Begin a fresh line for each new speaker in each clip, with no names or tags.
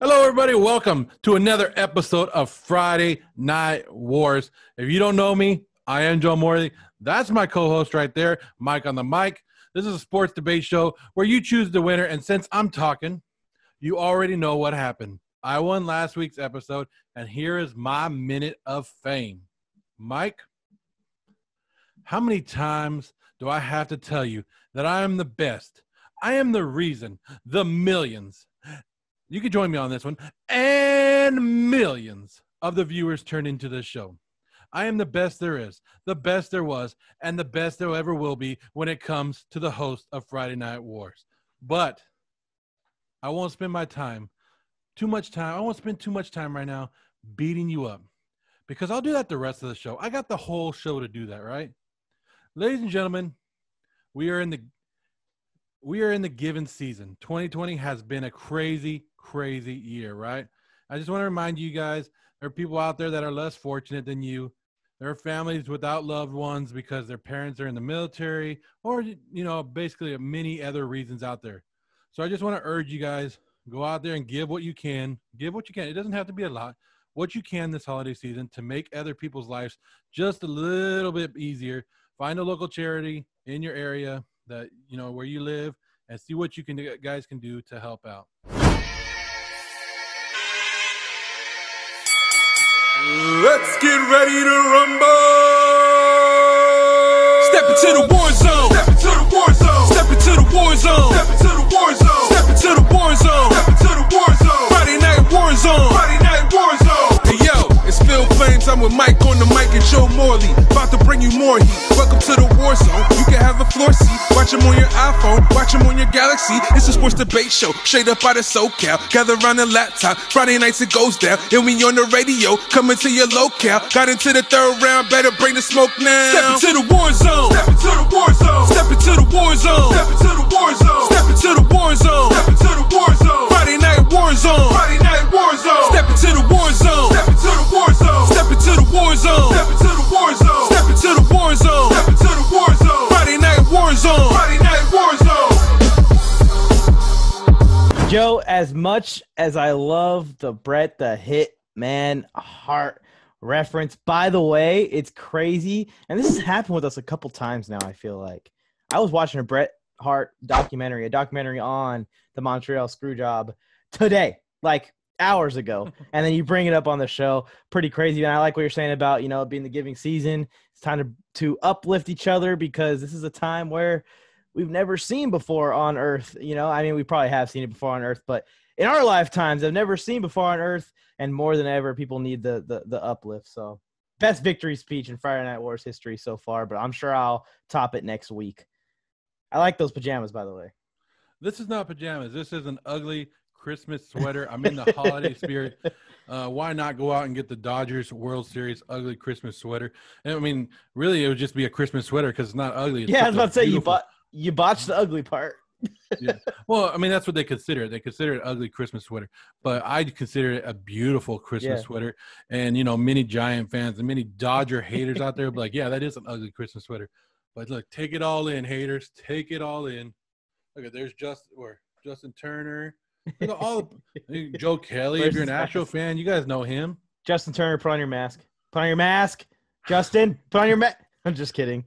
Hello, everybody. Welcome to another episode of Friday Night Wars. If you don't know me, I am Joe Morley. That's my co-host right there, Mike on the mic. This is a sports debate show where you choose the winner. And since I'm talking, you already know what happened. I won last week's episode, and here is my minute of fame. Mike, how many times do I have to tell you that I am the best? I am the reason the millions – you can join me on this one, and millions of the viewers turn into this show. I am the best there is, the best there was, and the best there ever will be when it comes to the host of Friday Night Wars. But I won't spend too much time right now beating you up, because I'll do that the rest of the show. I got the whole show to do that, right? Ladies and gentlemen, we are in the given season. 2020 has been a crazy year, right? I just want to remind you guys, there are people out there that are less fortunate than you. There are families without loved ones because their parents are in the military or, basically many other reasons out there. So I just want to urge you guys, go out there and give what you can. Give what you can. It doesn't have to be a lot. What you can this holiday season to make other people's lives just a little bit easier. Find a local charity in your area that, where you live, and see what you guys can do to help out.
Let's get ready to rumble. Step into the war zone. Step into the war zone. Step into the war zone. Step into the war zone. Step into the war zone. Step into the war zone. Friday night war zone. Friday night war zone. Hey yo, it's Phil Flames. I'm with Mike on the mic and Joe Morley. About to bring you more heat. Welcome to the war zone. You can have a floor seat. Watch them on your iPhone. Watch them on your Galaxy. It's a sports debate show. Straight up out of SoCal. Gather around the laptop. Friday nights it goes down. And we on the radio. Coming to your locale. Got into the third round. Better bring the smoke now. Step into the war zone. Step into the war zone. Step into the war zone. Step into the war zone. Step into the war zone. Step into the war zone. Friday night war zone. Friday night war zone. Step into the war zone. Step into the war zone. Step into the war zone. Step into the war zone. Step into the war zone. Step into the war zone. Friday night war zone. Friday night war zone.
Joe, as much as I love the Bret the Hitman Hart reference, by the way, it's crazy. And this has happened with us a couple times now, I feel like. I was watching a Bret Hart documentary on the Montreal Screwjob today, like hours ago. And then you bring it up on the show. Pretty crazy. And I like what you're saying about, it being the giving season. It's time to uplift each other, because this is a time where we've never seen before on Earth. We probably have seen it before on Earth, but in our lifetimes, I've never seen before on Earth. And more than ever, people need the uplift. So best victory speech in Friday Night Wars history so far, but I'm sure I'll top it next week. I like those pajamas, by the way.
This is not pajamas. This is an ugly Christmas sweater. I'm in the holiday spirit. Why not go out and get the Dodgers World Series ugly Christmas sweater? And really, it would just be a Christmas sweater because it's not ugly. It's
I was about to say, you botched the ugly part.
Yeah. Well, that's what they consider it. They consider it ugly Christmas sweater. But I consider it a beautiful Christmas sweater. And, many Giant fans and many Dodger haters out there will be like, yeah, that is an ugly Christmas sweater. But look, take it all in, haters. Take it all in. Look, there's Justin Turner. Look at all Joe Kelly. If you're an Astro fan, you guys know him.
Justin Turner, put on your mask. Put on your mask. Justin, put on your mask. I'm just kidding.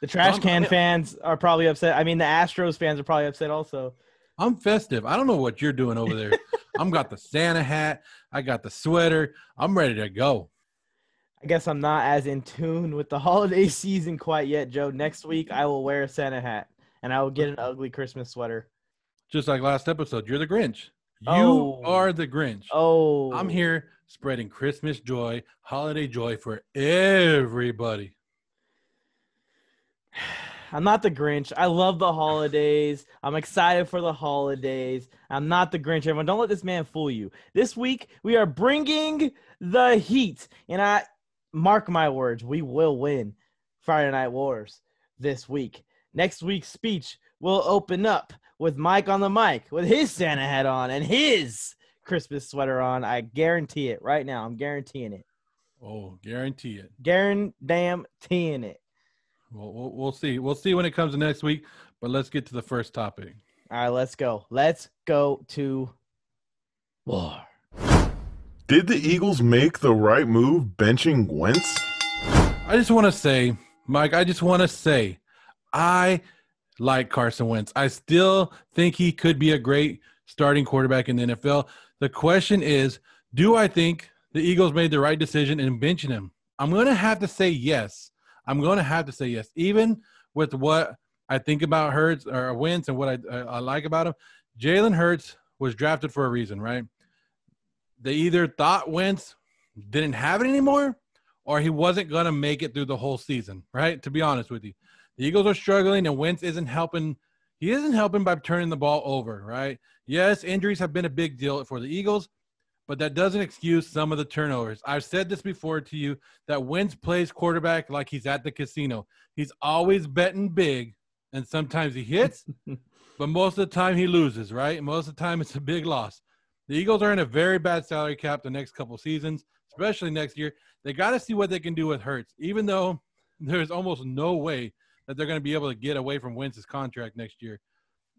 The trash can fans are probably upset. The Astros fans are probably upset also.
I'm festive. I don't know what you're doing over there. I'm got the Santa hat. I got the sweater. I'm ready to go.
I guess I'm not as in tune with the holiday season quite yet, Joe. Next week, I will wear a Santa hat, and I will get an ugly Christmas sweater.
Just like last episode, you're the Grinch. You are the Grinch.
Oh.
I'm here spreading Christmas joy, holiday joy for everybody.
I'm not the Grinch. I love the holidays. I'm excited for the holidays. I'm not the Grinch. Everyone, don't let this man fool you. This week, we are bringing the heat. And I mark my words, we will win Friday Night Wars this week. Next week's speech will open up with Mike on the mic with his Santa hat on and his Christmas sweater on. I guarantee it right now. I'm guaranteeing it.
Oh, guarantee it.
Guaranteeing it.
Well, we'll see. We'll see when it comes to next week, but let's get to the first topic.
All right, let's go. Let's go to War.
Did the Eagles make the right move benching Wentz?
I just want to say, Mike, I like Carson Wentz. I still think he could be a great starting quarterback in the NFL. The question is, do I think the Eagles made the right decision in benching him? I'm going to have to say yes. Even with what I think about Hurts or Wentz and what I like about him, Jalen Hurts was drafted for a reason, right? They either thought Wentz didn't have it anymore or he wasn't going to make it through the whole season, right? To be honest with you. The Eagles are struggling, and Wentz isn't helping. He isn't helping by turning the ball over, right? Yes, injuries have been a big deal for the Eagles, but that doesn't excuse some of the turnovers. I've said this before to you that Wentz plays quarterback like he's at the casino. He's always betting big, and sometimes he hits, but most of the time he loses, right? Most of the time it's a big loss. The Eagles are in a very bad salary cap the next couple seasons, especially next year. They got to see what they can do with Hurts, even though there's almost no way that they're going to be able to get away from Wentz's contract next year.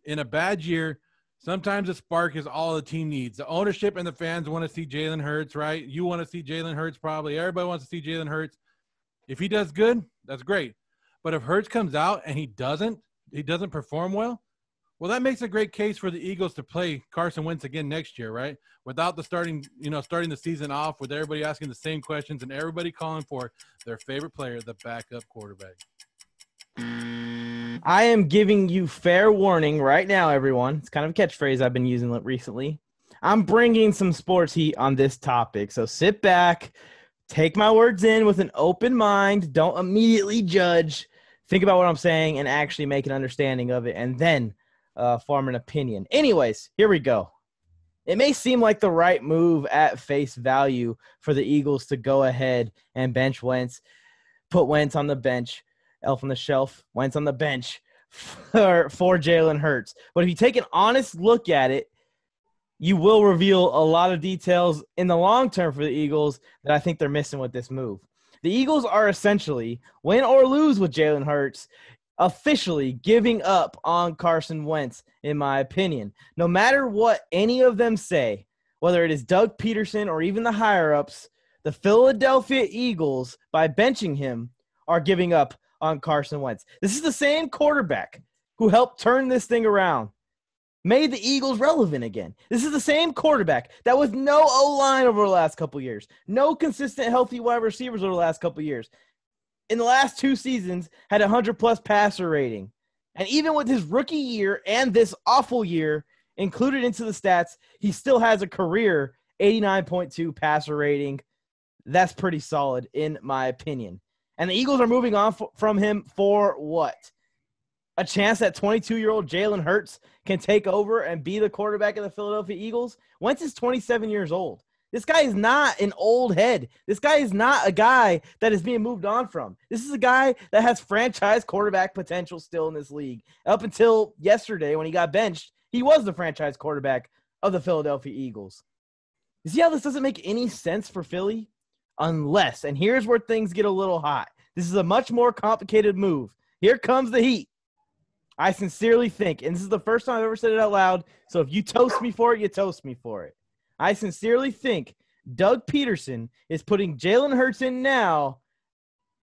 In a bad year, sometimes a spark is all the team needs. The ownership and the fans want to see Jalen Hurts, right? You want to see Jalen Hurts probably. Everybody wants to see Jalen Hurts. If he does good, that's great. But if Hurts comes out and he doesn't perform well, that makes a great case for the Eagles to play Carson Wentz again next year, right? Without the starting the season off with everybody asking the same questions and everybody calling for their favorite player, the backup quarterback.
I am giving you fair warning right now, everyone. It's kind of a catchphrase I've been using recently. I'm bringing some sports heat on this topic, so sit back, take my words in with an open mind. Don't immediately judge. Think about what I'm saying and actually make an understanding of it, and then form an opinion. Anyways, here we go. It may seem like the right move at face value for the Eagles to go ahead and bench Wentz, put Wentz on the bench, elf on the shelf, Wentz on the bench for Jalen Hurts. But if you take an honest look at it, you will reveal a lot of details in the long term for the Eagles that I think they're missing with this move. The Eagles are essentially, win or lose with Jalen Hurts, officially giving up on Carson Wentz, in my opinion. No matter what any of them say, whether it is Doug Peterson or even the higher-ups, the Philadelphia Eagles, by benching him, are giving up on Carson Wentz. This is the same quarterback who helped turn this thing around, made the Eagles relevant again. This is the same quarterback that with no O-line over the last couple years, no consistent healthy wide receivers over the last couple years, in the last 2 seasons had a 100-plus passer rating. And even with his rookie year and this awful year included into the stats, he still has a career 89.2 passer rating. That's pretty solid in my opinion. And the Eagles are moving on from him for what? A chance that 22-year-old Jalen Hurts can take over and be the quarterback of the Philadelphia Eagles? Wentz is 27 years old. This guy is not an old head. This guy is not a guy that is being moved on from. This is a guy that has franchise quarterback potential still in this league. Up until yesterday when he got benched, he was the franchise quarterback of the Philadelphia Eagles. You see how this doesn't make any sense for Philly? Unless, and here's where things get a little hot. This is a much more complicated move. Here comes the heat. I sincerely think, and this is the first time I've ever said it out loud, so if you toast me for it, you toast me for it. I sincerely think Doug Peterson is putting Jalen Hurts in now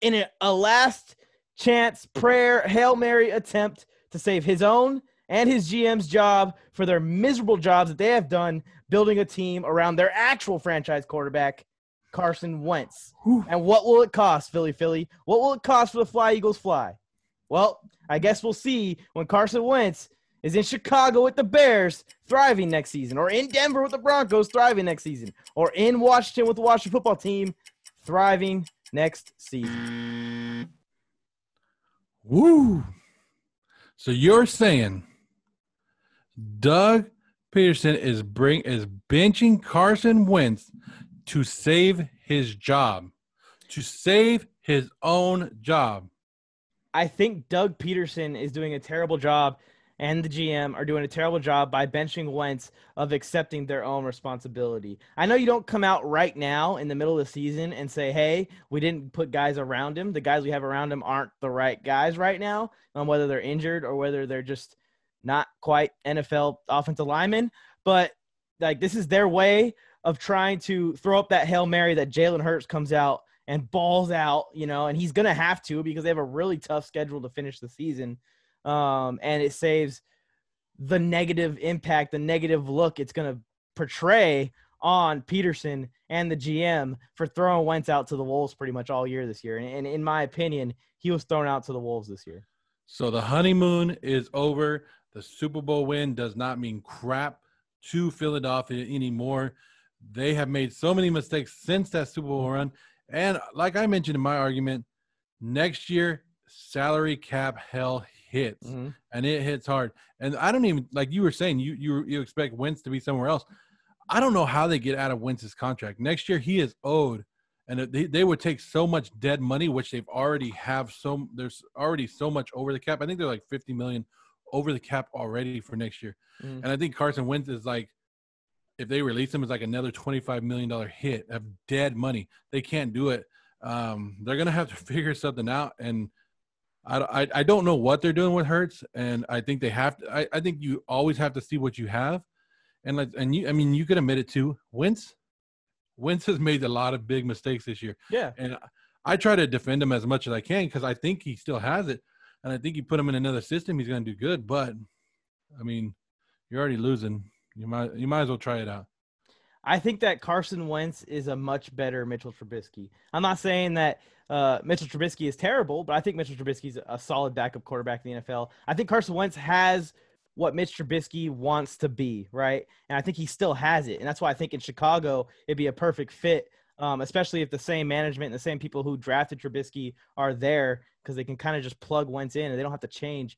in a last chance prayer, Hail Mary attempt to save his own and his GM's job for their miserable jobs that they have done building a team around their actual franchise quarterback, Carson Wentz. Whew. And what will it cost, Philly? What will it cost for the Fly Eagles Fly? Well, I guess we'll see when Carson Wentz is in Chicago with the Bears thriving next season, or in Denver with the Broncos thriving next season, or in Washington with the Washington football team thriving next season.
Woo! So you're saying Doug Peterson is benching Carson Wentz to save his job, to save his own job.
I think Doug Peterson is doing a terrible job, and the GM are doing a terrible job by benching Wentz of accepting their own responsibility. I know you don't come out right now in the middle of the season and say, hey, we didn't put guys around him. The guys we have around him aren't the right guys right now, whether they're injured or whether they're just not quite NFL offensive linemen. But like this is their way of trying to throw up that Hail Mary that Jalen Hurts comes out and balls out, and he's going to have to because they have a really tough schedule to finish the season. And it saves the negative impact, the negative look it's going to portray on Peterson and the GM for throwing Wentz out to the Wolves pretty much all year this year. And in my opinion, he was thrown out to the Wolves this year.
So the honeymoon is over. The Super Bowl win does not mean crap to Philadelphia anymore. They have made so many mistakes since that Super Bowl run. And like I mentioned in my argument, next year, salary cap hell hits. Mm-hmm. And it hits hard. And I don't even, like you were saying, you expect Wentz to be somewhere else. I don't know how they get out of Wentz's contract. Next year, he is owed. And they would take so much dead money, which they've already have there's already so much over the cap. I think they're like $50 million over the cap already for next year. Mm. And I think Carson Wentz is like, if they release him, it's like another $25 million hit of dead money. They can't do it. They're going to have to figure something out. And I don't know what they're doing with Hurts. And I think they have to, I think you always have to see what you have. And you can admit it too. Wentz has made a lot of big mistakes this year.
Yeah.
And I try to defend him as much as I can because I think he still has it. And I think you put him in another system, he's going to do good. But, I mean, you're already losing. You might as well try it out.
I think that Carson Wentz is a much better Mitchell Trubisky. I'm not saying that Mitchell Trubisky is terrible, but I think Mitchell Trubisky is a solid backup quarterback in the NFL. I think Carson Wentz has what Mitch Trubisky wants to be, right? And I think he still has it. And that's why I think in Chicago, it'd be a perfect fit, especially if the same management and the same people who drafted Trubisky are there because they can kind of just plug Wentz in and they don't have to change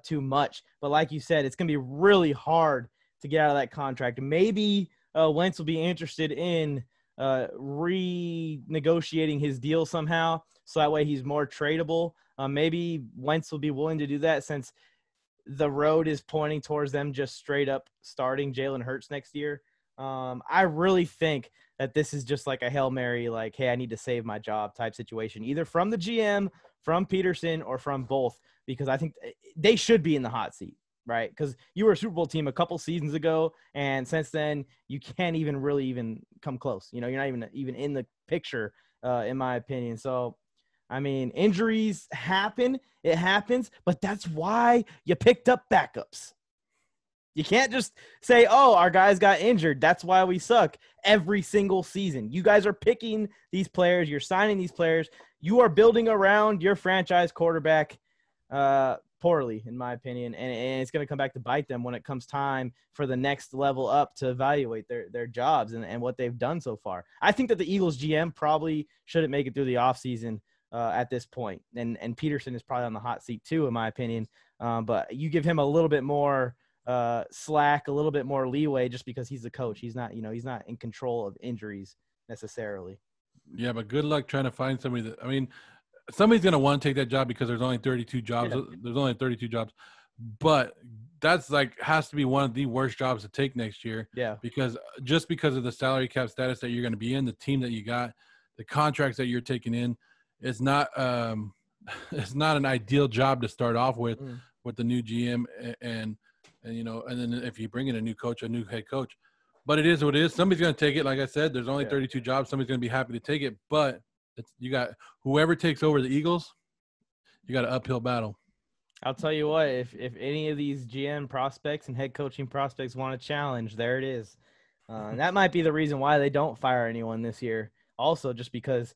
too much. But like you said, it's going to be really hard to get out of that contract. Maybe Wentz will be interested in renegotiating his deal somehow so that way he's more tradable. Maybe Wentz will be willing to do that since the road is pointing towards them just straight up starting Jalen Hurts next year. I really think that this is just like a Hail Mary, like, hey, I need to save my job type situation, either from the GM, from Peterson, or from both, because I think they should be in the hot seat, right? Because you were a Super Bowl team a couple seasons ago, and since then you can't even really even come close. You're not even in the picture, in my opinion. So, I mean, injuries happen. It happens, but that's why you picked up backups. You can't just say, oh, our guys got injured. That's why we suck every single season. You guys are picking these players. You're signing these players. You are building around your franchise quarterback poorly, in my opinion, and it's going to come back to bite them when it comes time for the next level up to evaluate their jobs and what they've done so far. I think that the Eagles GM probably shouldn't make it through the offseason at this point. And Peterson is probably on the hot seat too, in my opinion. But you give him a little bit more slack, a little bit more leeway just because he's the coach. He's not in control of injuries necessarily.
Yeah, but good luck trying to find somebody that, I mean, somebody's going to want to take that job because there's only 32 jobs. Yeah. There's only 32 jobs. But that's has to be one of the worst jobs to take next year.
Yeah.
Because of the salary cap status that you're going to be in, the team that you got, the contracts that you're taking in, it's not an ideal job to start off with the new GM and then if you bring in a new coach, a new head coach. But it is what it is. Somebody's going to take it. Like I said, there's only 32 jobs. Somebody's going to be happy to take it. But you got whoever takes over the Eagles, you got an uphill battle.
I'll tell you what, if any of these GM prospects and head coaching prospects want to challenge, there it is. And that might be the reason why they don't fire anyone this year. Also, just because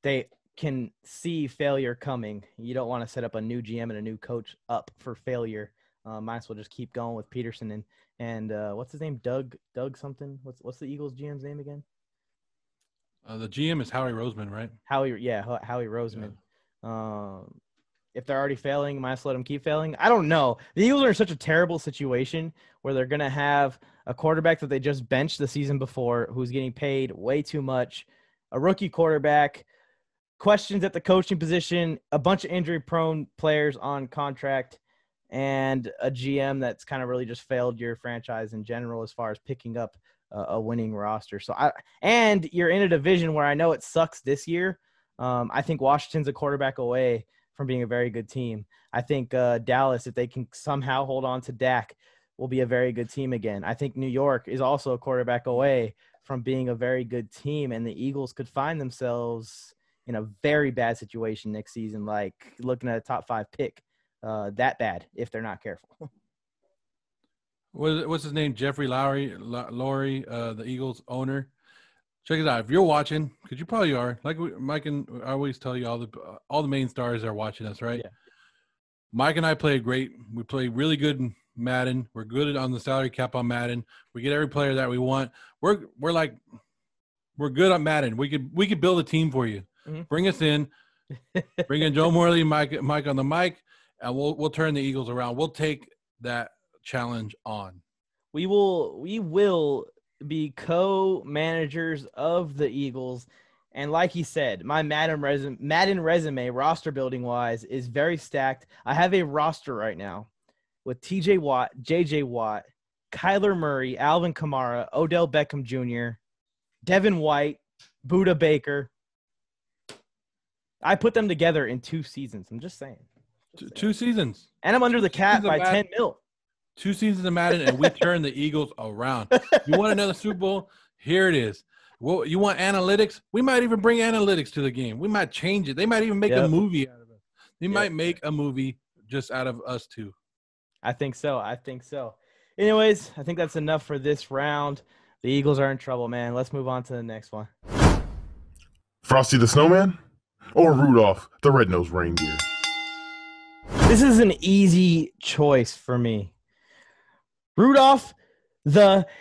they can see failure coming. You don't want to set up a new GM and a new coach up for failure. Might as well just keep going with Peterson and what's his name? Doug something. What's the Eagles GM's name again?
The GM is Howie Roseman, right?
Howie Roseman. Yeah. If they're already failing, might as well let them keep failing. I don't know. The Eagles are in such a terrible situation where they're going to have a quarterback that they just benched the season before who's getting paid way too much, a rookie quarterback, questions at the coaching position, a bunch of injury-prone players on contract, and a GM that's kind of really just failed your franchise in general as far as picking up a winning roster. And you're in a division where I know it sucks this year. I think Washington's a quarterback away from being a very good team. I think Dallas, if they can somehow hold on to Dak, will be a very good team again. I think New York is also a quarterback away from being a very good team, and the Eagles could find themselves in a very bad situation next season, like looking at a top 5 pick, that bad if they're not careful.
What's his name? Jeffrey Lurie, the Eagles owner. Check it out. If you're watching, because you probably are, like Mike and I always tell you, all the main stars are watching us, right?
Yeah.
Mike and I play great. We play really good in Madden. We're good on the salary cap on Madden. We get every player that we want. We're good on Madden. We could build a team for you.
Mm-hmm.
Bring us in. Bring in Joe Morley, Mike on the mic, and we'll turn the Eagles around. We'll take that challenge on.
We will be co-managers of the Eagles, and like he said, my Madden resume roster building wise is very stacked. I have a roster right now with TJ Watt, JJ Watt, Kyler Murray, Alvin Kamara, Odell Beckham Jr., Devin White, Buda Baker. I put them together in 2 seasons. I'm just saying.
2 seasons.
And I'm under the cap by 10 mil.
2 seasons of Madden, and we turn the Eagles around. You want another Super Bowl? Here it is. Well, you want analytics? We might even bring analytics to the game. We might change it. They might even make a movie out of it. They might make a movie just out of us two.
I think so. Anyways, I think that's enough for this round. The Eagles are in trouble, man. Let's move on to the next one.
Frosty the Snowman or Rudolph the Red-Nosed Reindeer?
This is an easy choice for me. Rudolph,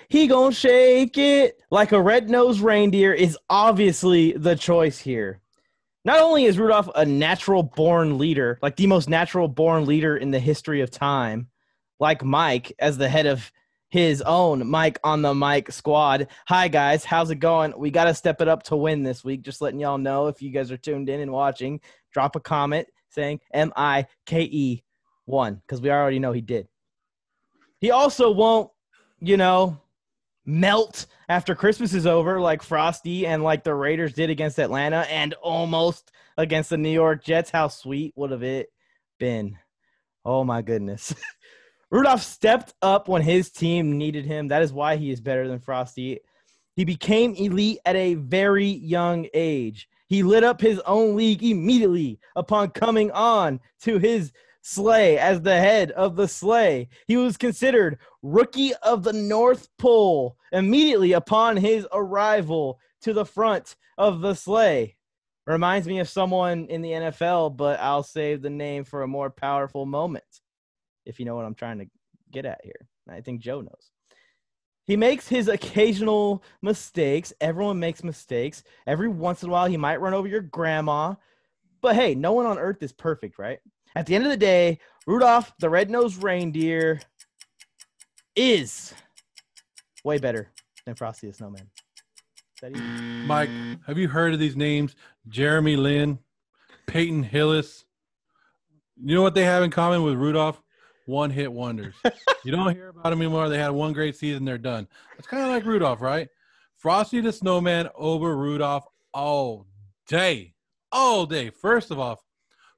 he gonna shake it like a red-nosed reindeer is obviously the choice here. Not only is Rudolph a natural-born leader, like the most natural-born leader in the history of time, like Mike as the head of his own Mike on the Mic squad. Hi, guys. How's it going? We got to step it up to win this week. Just letting y'all know if you guys are tuned in and watching, drop a comment saying MIKE 1 because we already know he did. He also won't, melt after Christmas is over like Frosty and like the Raiders did against Atlanta and almost against the New York Jets. How sweet would have it been? Oh, my goodness. Rudolph stepped up when his team needed him. That is why he is better than Frosty. He became elite at a very young age. He lit up his own league immediately upon coming on to his sleigh as the head of the sleigh. He was considered Rookie of the North Pole immediately upon his arrival to the front of the sleigh. Reminds me of someone in the NFL, but I'll save the name for a more powerful moment, if you know what I'm trying to get at here. I think Joe knows. He makes his occasional mistakes. Everyone makes mistakes. Every once in a while, he might run over your grandma. But hey, no one on earth is perfect, right? At the end of the day, Rudolph the Red-Nosed Reindeer is way better than Frosty the Snowman. Is that easy?
Mike, have you heard of these names? Jeremy Lin, Peyton Hillis. You know what they have in common with Rudolph? One-hit wonders. You don't hear about them anymore. They had one great season. They're done. It's kind of like Rudolph, right? Frosty the Snowman over Rudolph all day. All day. First of all,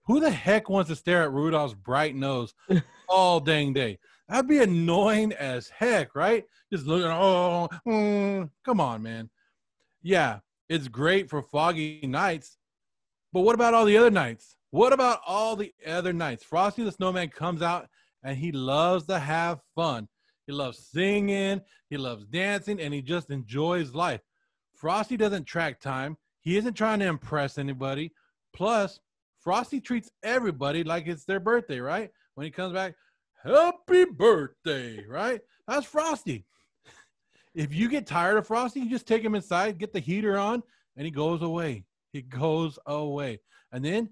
who the heck wants to stare at Rudolph's bright nose all dang day? That'd be annoying as heck, right? Just looking, come on, man. Yeah, it's great for foggy nights, but what about all the other nights? What about all the other nights? Frosty the Snowman comes out, and he loves to have fun. He loves singing, he loves dancing, and he just enjoys life. Frosty doesn't track time. He isn't trying to impress anybody. Plus, Frosty treats everybody like it's their birthday, right? When he comes back, happy birthday, right? That's Frosty. If you get tired of Frosty, you just take him inside, get the heater on, and he goes away. He goes away. And then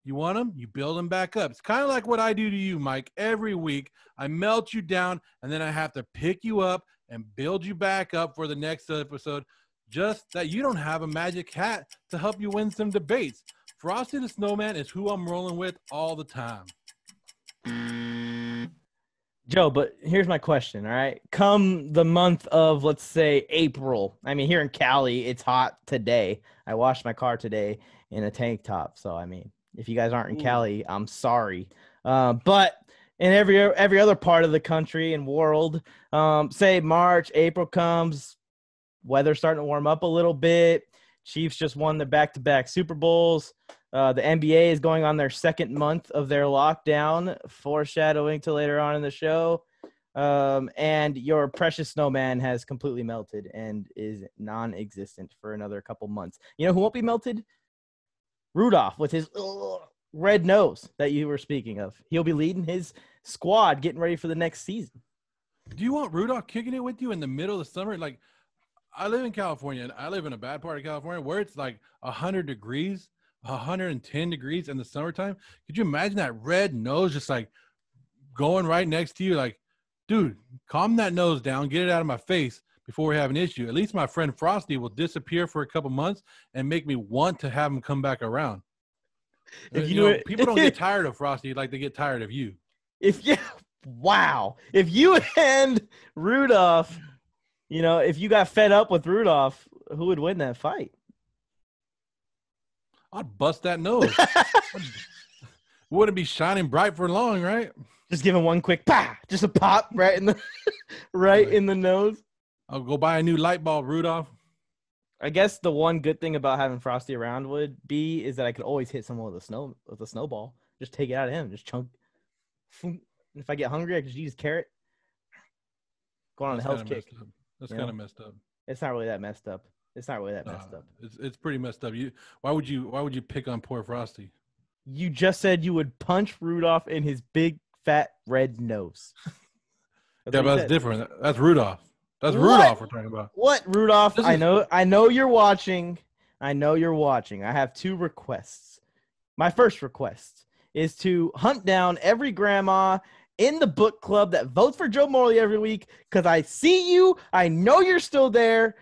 you want him, you build him back up. It's kind of like what I do to you, Mike. Every week, I melt you down, and then I have to pick you up and build you back up for the next episode, just that you don't have a magic hat to help you win some debates. Frosty the Snowman is who I'm rolling with all the time.
Joe, but here's my question, all right? Come the month of, let's say, April. I mean, here in Cali, it's hot today. I washed my car today in a tank top. So, I mean, if you guys aren't in Cali, I'm sorry. But in every other part of the country and world. Say March, April comes, weather's starting to warm up a little bit. Chiefs just won the back-to-back Super Bowls. The NBA is going on their second month of their lockdown, foreshadowing to later on in the show. And your precious snowman has completely melted and is non-existent for another couple months. You know who won't be melted? Rudolph with his red nose that you were speaking of. He'll be leading his squad getting ready for the next season.
Do you want Rudolph kicking it with you in the middle of the summer? Like, I live in California, and I live in a bad part of California where it's like 100 degrees, 110 degrees in the summertime. Could you imagine that red nose just like going right next to you? Like, dude, calm that nose down, get it out of my face before we have an issue. At least my friend Frosty will disappear for a couple months and make me want to have him come back around. People don't get tired of Frosty like they get tired of you.
If you and Rudolph, if you got fed up with Rudolph, who would win that fight?
I'd bust that nose. Wouldn't be shining bright for long, right?
Just give him one quick just a pop right in the in the nose.
I'll go buy a new light bulb, Rudolph.
I guess the one good thing about having Frosty around is that I could always hit someone with a snowball. Just take it out of him, just chunk. If I get hungry, I can just use carrot. Going on a health kick.
That's kind of messed up.
It's not really that messed up. It's pretty messed up. Why would you pick on poor Frosty? You just said you would punch Rudolph in his big fat red nose.
But that's different. That's Rudolph. That's Rudolph we're talking about.
What, Rudolph? I know you're watching. I have two requests. My first request is to hunt down every grandma in the book club that votes for Joe Morley every week, because I see you. I know you're still there.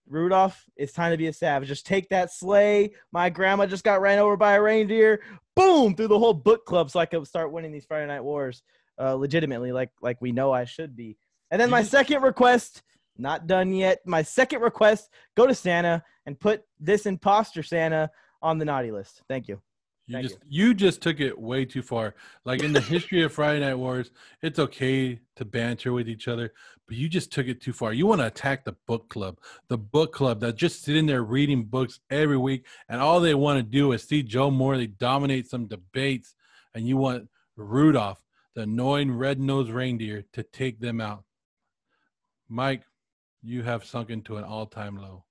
Rudolph, it's time to be a savage. Just take that sleigh. My grandma just got ran over by a reindeer. Boom! Through the whole book club so I can start winning these Friday Night Wars legitimately like we know I should be. And then my second request, not done yet. My second request, go to Santa and put this imposter Santa on the naughty list. Thank you.
You just took it way too far. Like, in the history of Friday Night Wars, it's okay to banter with each other, but you just took it too far. You want to attack the book club that just sit in there reading books every week, and all they want to do is see Joe Morley dominate some debates, and you want Rudolph, the annoying red-nosed reindeer, to take them out. Mike, you have sunk into an all-time low.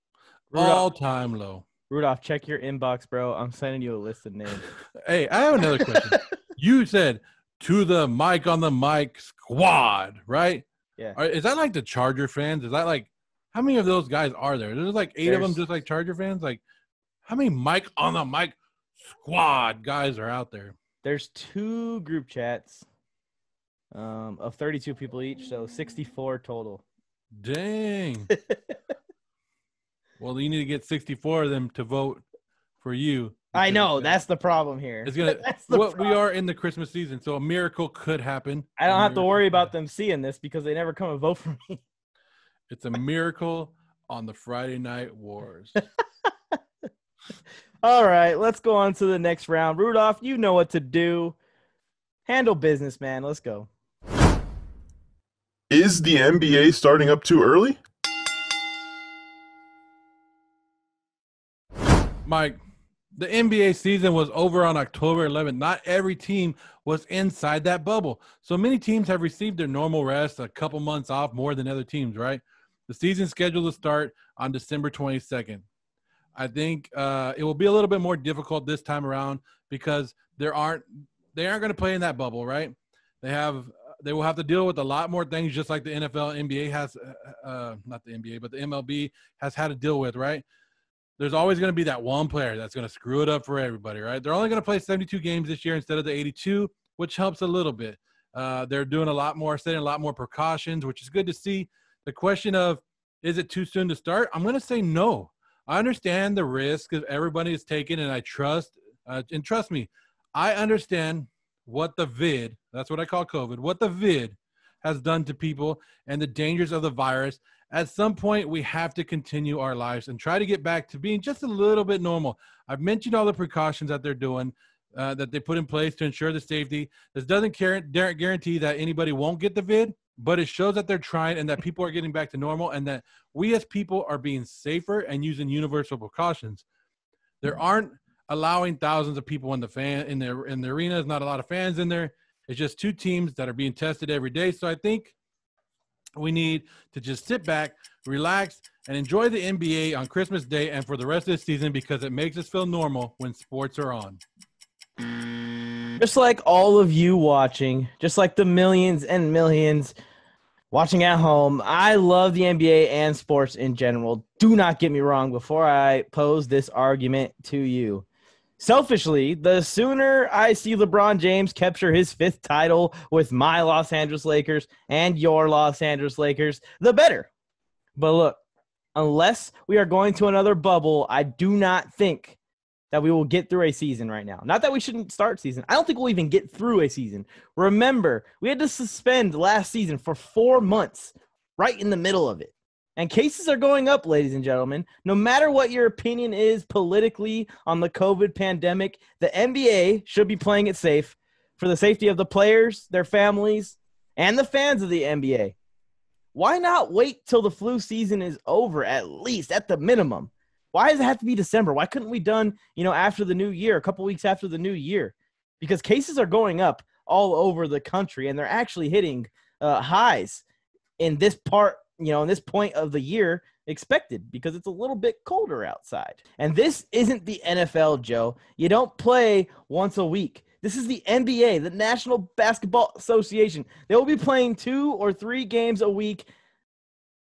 All-time low.
Rudolph, check your inbox, bro. I'm sending you a list of names.
Hey, I have another question. You said to the Mic on the Mic squad, right?
Yeah.
Is that like the Charger fans? Is that like, how many of those guys are there? There's like eight of them just like Charger fans? Like, how many Mic on the Mic squad guys are out there?
There's two group chats of 32 people each, so 64 total.
Dang. Well, you need to get 64 of them to vote for you.
I know. That's the problem here.
It's gonna. We are in the Christmas season, so a miracle could happen.
I don't have to worry about them seeing this because they never come and vote for me.
It's a miracle on the Friday Night Wars.
All right, let's go on to the next round. Rudolph, you know what to do. Handle business, man. Let's go.
Is the NBA starting up too early?
Mike, the NBA season was over on October 11th. Not every team was inside that bubble. So many teams have received their normal rest, a couple months off more than other teams, right? The season scheduled to start on December 22nd. I think it will be a little bit more difficult this time around because they aren't going to play in that bubble, right? They will have to deal with a lot more things, just like the NFL, NBA has, not the NBA, but the MLB has had to deal with, right? There's always going to be that one player that's going to screw it up for everybody, right? They're only going to play 72 games this year instead of the 82, which helps a little bit. They're doing a lot more, setting a lot more precautions, which is good to see. The question of, is it too soon to start? I'm going to say no. I understand the risk that everybody is taking, and I trust me, I understand what the vid, that's what I call COVID, what the vid has done to people and the dangers of the virus. At some point, we have to continue our lives and try to get back to being just a little bit normal. I've mentioned all the precautions that they're doing. that they put in place to ensure the safety. This doesn't guarantee that anybody won't get the vid, but it shows that they're trying and that people are getting back to normal and that we as people are being safer and using universal precautions. There aren't allowing thousands of people in the arenas, not a lot of fans in there. It's just two teams that are being tested every day. So I think we need to just sit back, relax, and enjoy the NBA on Christmas Day and for the rest of the season because it makes us feel normal when sports are on.
Just like all of you watching, just like the millions and millions watching at home, I love the NBA and sports in general. Do not get me wrong before I pose this argument to you. Selfishly, the sooner I see LeBron James capture his 5th title with my Los Angeles Lakers and your Los Angeles Lakers, the better. But look, unless we are going to another bubble, I do not think that we will get through a season right now. Not that we shouldn't start season. I don't think we'll even get through a season. Remember, we had to suspend last season for 4 months, right in the middle of it. And cases are going up, ladies and gentlemen. No matter what your opinion is politically on the COVID pandemic, the NBA should be playing it safe for the safety of the players, their families, and the fans of the NBA. Why not wait till the flu season is over, at least, at the minimum? Why does it have to be December? Why couldn't we done, after the new year, a couple weeks after the new year? Because cases are going up all over the country, and they're actually hitting highs in this part, in this point of the year expected because it's a little bit colder outside. And this isn't the NFL, Joe. You don't play once a week. This is the NBA, the National Basketball Association. They will be playing 2 or 3 games a week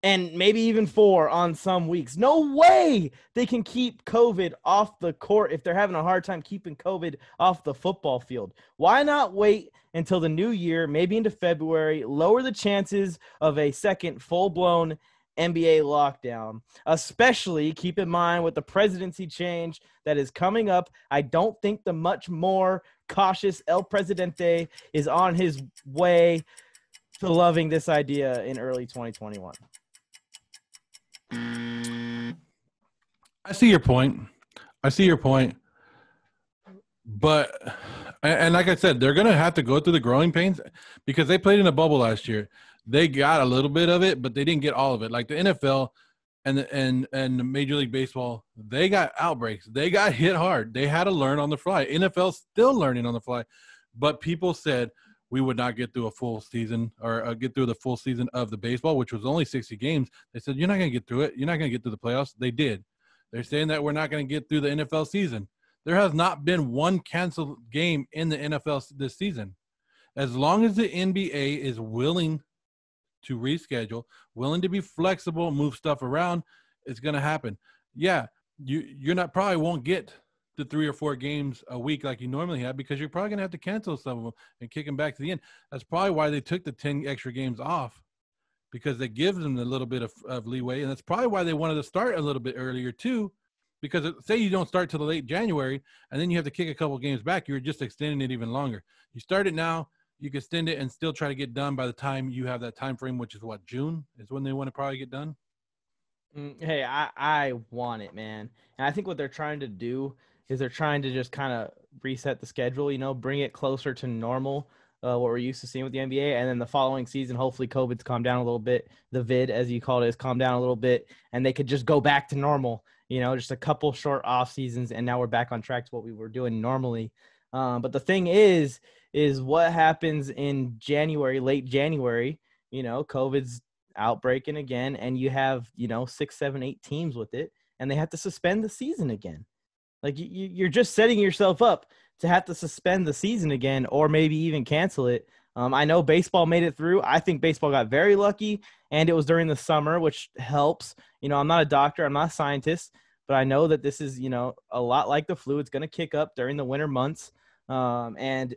and maybe even 4 on some weeks. No way they can keep COVID off the court if they're having a hard time keeping COVID off the football field. Why not wait until the new year, maybe into February, lower the chances of a second full-blown NBA lockdown, especially keep in mind with the presidency change that is coming up. I don't think the much more cautious El Presidente is on his way to loving this idea in early 2021.
I see your point. But, and like I said, they're going to have to go through the growing pains because they played in a bubble last year. They got a little bit of it, but they didn't get all of it. Like the NFL and the Major League Baseball, they got outbreaks. They got hit hard. They had to learn on the fly. NFL's still learning on the fly. But people said we would not get through a full season or get through the full season of the baseball, which was only 60 games. They said, you're not going to get through it. You're not going to get through the playoffs. They did. They're saying that we're not going to get through the NFL season. There has not been one canceled game in the NFL this season. As long as the NBA is willing to reschedule, willing to be flexible, move stuff around, it's going to happen. Yeah, you're not probably won't get the 3 or 4 games a week like you normally have because you're probably going to have to cancel some of them and kick them back to the end. That's probably why they took the 10 extra games off because they give them a little bit of leeway. And that's probably why they wanted to start a little bit earlier too. Because say you don't start till the late January and then you have to kick a couple games back, you're just extending it even longer. You start it now, you can extend it and still try to get done by the time you have that time frame, which is what, June is when they want to probably get done?
Hey, I want it, man. And I think what they're trying to do is they're trying to just kind of reset the schedule, bring it closer to normal, what we're used to seeing with the NBA. And then the following season, hopefully COVID's calmed down a little bit. The vid, as you called it, has calmed down a little bit. And they could just go back to normal, just a couple short off seasons. And now we're back on track to what we were doing normally. But the thing is what happens in January, late January, COVID's outbreaking again. And you have, 6, 7, 8 teams with it. And they have to suspend the season again. Like you're just setting yourself up to have to suspend the season again or maybe even cancel it. I know baseball made it through. I think baseball got very lucky, and it was during the summer, which helps. I'm not a doctor. I'm not a scientist, but I know that this is, a lot like the flu. It's going to kick up during the winter months. And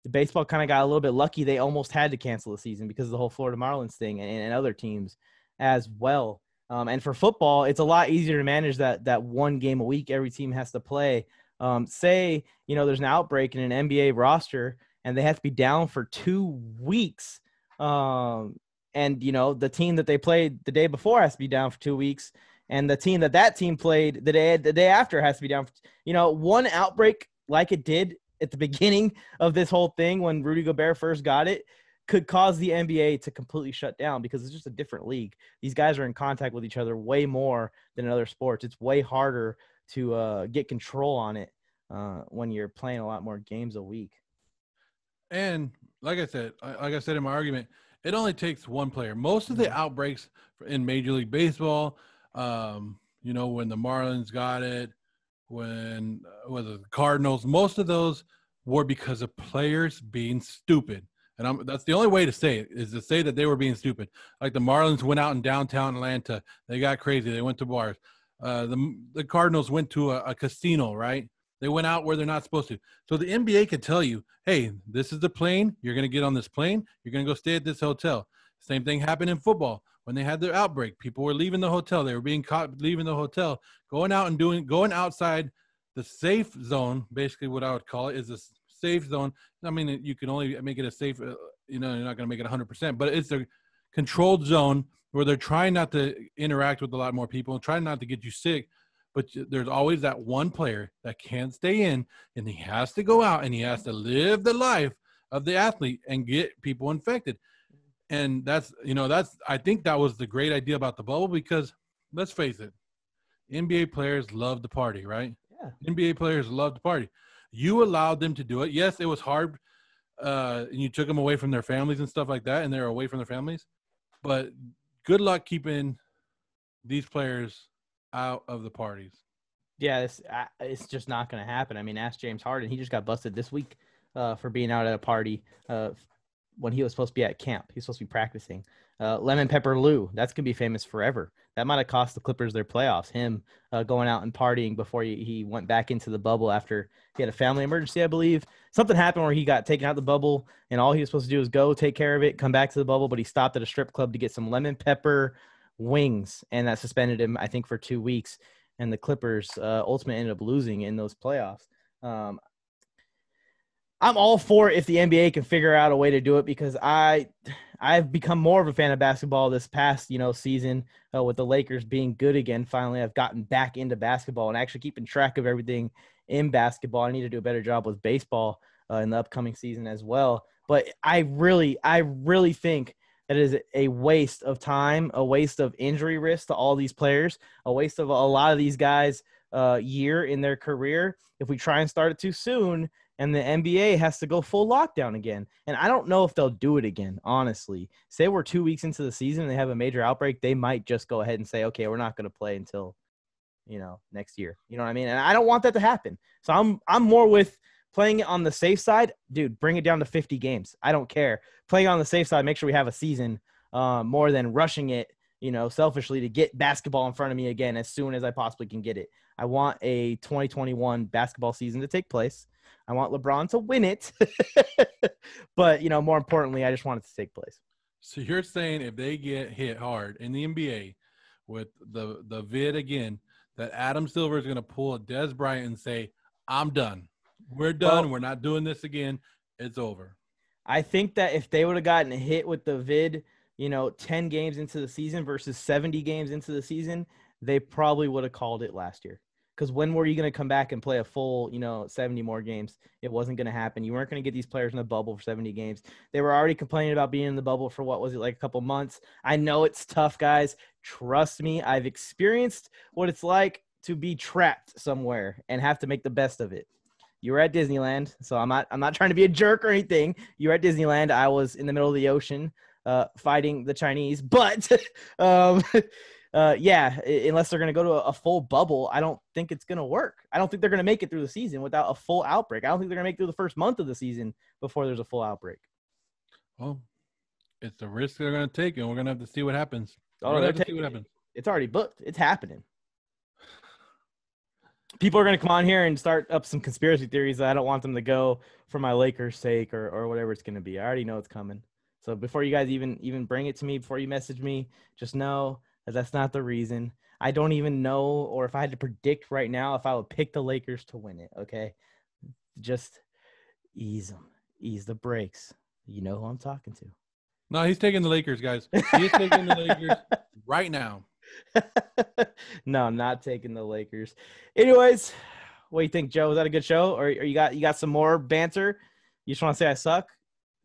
the baseball kind of got a little bit lucky. They almost had to cancel the season because of the whole Florida Marlins thing and other teams as well. And for football, it's a lot easier to manage that one game a week every team has to play. Say, there's an outbreak in an NBA roster and they have to be down for 2 weeks. And, the team that they played the day before has to be down for 2 weeks. And the team that team played the day after has to be down for, one outbreak like it did at the beginning of this whole thing when Rudy Gobert first got it could cause the NBA to completely shut down because it's just a different league. These guys are in contact with each other way more than in other sports. It's way harder to get control on it when you're playing a lot more games a week.
And like I said in my argument, it only takes one player. Most of the outbreaks in Major League Baseball, you know, when the Marlins got it, when was it the Cardinals, most of those were because of players being stupid. And that's the only way to say it, is to say that they were being stupid. Like the Marlins went out in downtown Atlanta. They got crazy. They went to bars. The Cardinals went to a casino, right? They went out where they're not supposed to. So the NBA could tell you, hey, this is the plane. You're going to get on this plane. You're going to go stay at this hotel. Same thing happened in football. When they had their outbreak, people were leaving the hotel. They were being caught leaving the hotel, going outside the safe zone. Basically what I would call it is a safe zone. I mean, you can only make it a safe, you know, you're not going to make it 100%, but it's a controlled zone where they're trying not to interact with a lot more people and trying not to get you sick. But there's always that one player that can't stay in, and he has to go out and he has to live the life of the athlete and get people infected. And I think that was the great idea about the bubble because let's face it, NBA players love to party, right? Yeah. NBA players love to party. You allowed them to do it. Yes, it was hard, and you took them away from their families and stuff like that, and they're away from their families. But good luck keeping these players out of the parties.
Yeah, it's just not going to happen. I mean, ask James Harden. He just got busted this week for being out at a party when he was supposed to be at camp. He was supposed to be practicing. Lemon Pepper Lou, that's going to be famous forever. That might have cost the Clippers their playoffs, him going out and partying before he went back into the bubble after he had a family emergency, I believe. Something happened where he got taken out of the bubble, and all he was supposed to do was go take care of it, come back to the bubble, but he stopped at a strip club to get some lemon pepper wings, and that suspended him, I think, for 2 weeks. And the Clippers ultimately ended up losing in those playoffs. I'm all for it if the NBA can figure out a way to do it because I've become more of a fan of basketball this past, season with the Lakers being good again. Finally, I've gotten back into basketball and actually keeping track of everything in basketball. I need to do a better job with baseball in the upcoming season as well. But I really think that is a waste of time, a waste of injury risk to all these players, a waste of a lot of these guys' year in their career if we try and start it too soon. And the NBA has to go full lockdown again. And I don't know if they'll do it again, honestly. Say we're 2 weeks into the season and they have a major outbreak, they might just go ahead and say, okay, we're not going to play until, next year. You know what I mean? And I don't want that to happen. So I'm more with playing it on the safe side. Dude, bring it down to 50 games. I don't care. Playing on the safe side, make sure we have a season more than rushing it, selfishly to get basketball in front of me again as soon as I possibly can get it. I want a 2021 basketball season to take place. I want LeBron to win it. But, more importantly, I just want it to take place.
So you're saying if they get hit hard in the NBA with the vid again, that Adam Silver is going to pull a Des Bryant and say, I'm done. We're done. Well, we're not doing this again. It's over. I
think that if they would have gotten hit with the vid, 10 games into the season versus 70 games into the season, they probably would have called it last year. Because when were you going to come back and play a full, 70 more games? It wasn't going to happen. You weren't going to get these players in the bubble for 70 games. They were already complaining about being in the bubble for, like a couple months. I know it's tough, guys. Trust me. I've experienced what it's like to be trapped somewhere and have to make the best of it. You were at Disneyland, so I'm not trying to be a jerk or anything. You were at Disneyland. I was in the middle of the ocean fighting the Chinese. But yeah, unless they're going to go to a full bubble, I don't think it's going to work. I don't think they're going to make it through the season without a full outbreak. I don't think they're going to make it through the first month of the season before there's a full outbreak.
Well, it's the risk they're going to take, and we're going to have to see what happens.
It's already booked. It's happening. People are going to come on here and start up some conspiracy theories that I don't want them to go for my Lakers' sake or whatever it's going to be. I already know it's coming. So before you guys even bring it to me, before you message me, just know that that's not the reason. I don't even know, or if I had to predict right now, if I would pick the Lakers to win it, okay? Just ease them. Ease the brakes. You know who I'm talking to.
No, he's taking the Lakers, guys. He's taking the Lakers right now.
No, I'm not taking the Lakers. Anyways, What do you think, Joe? Was that a good show, or you got some more banter? You just want to say I suck?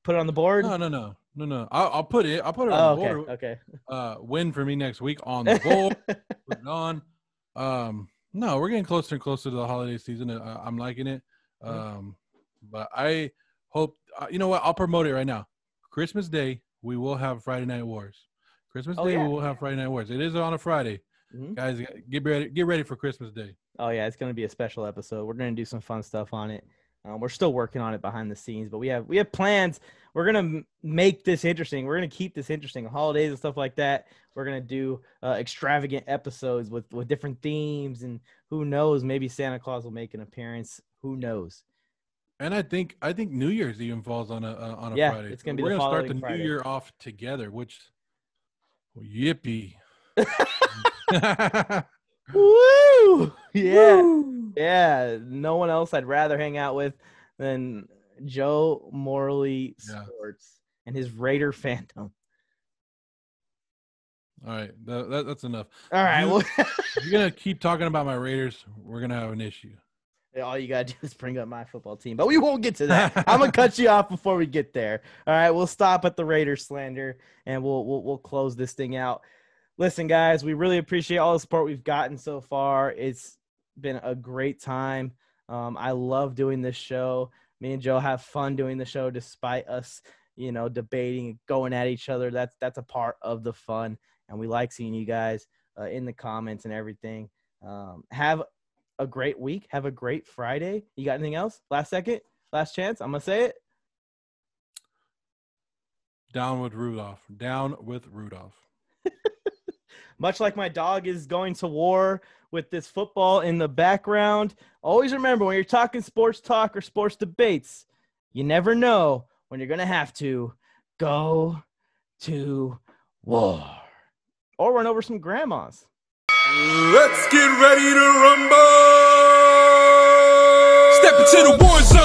Put it on the board.
No. I'll put it. I'll put it
Oh,
on the board.
okay.
Win for me next week on the board. Put it on. No, we're getting closer and closer to the holiday season. I'm liking it. But I hope you know what? I'll promote it right now. Christmas Day, we will have Friday Night Wars. Christmas Day, we will have Friday Night Wars. It is on a Friday. Guys, get ready for Christmas Day.
Oh yeah, it's gonna be a special episode. We're gonna do some fun stuff on it. We're still working on it behind the scenes, but we have plans. We're gonna make this interesting. We're gonna keep this interesting. Holidays and stuff like that. We're gonna do extravagant episodes with different themes, and who knows, maybe Santa Claus will make an appearance. Who knows?
And I think New Year's even falls on a Friday.
It's gonna be.
We're
gonna
start the
Friday.
New Year off together, which yippee.
Woo! Yeah.
Woo!
Yeah. No one else I'd rather hang out with than Joe Morley Sports and his Raider fandom.
All right, that's enough.
All right,
you're gonna keep talking about my Raiders. We're gonna have an issue.
All you gotta do is bring up my football team, but we won't get to that. I'm gonna cut you off before we get there. All right, we'll stop at the Raiders slander and we'll close this thing out. Listen, guys, we really appreciate all the support we've gotten so far. It's been a great time. I love doing this show. Me and Joe have fun doing the show, despite us, debating, going at each other. That's a part of the fun, and we like seeing you guys in the comments and everything. Have a great week. Have a great Friday. You got anything else? Last second, last chance. I'm gonna say it.
Down with Rudolph. Down with Rudolph.
Much like my dog is going to war with this football in the background, always remember when you're talking sports talk or sports debates, you never know when you're going to have to go to war or run over some grandmas.
Let's get ready to rumble. Step into the war zone.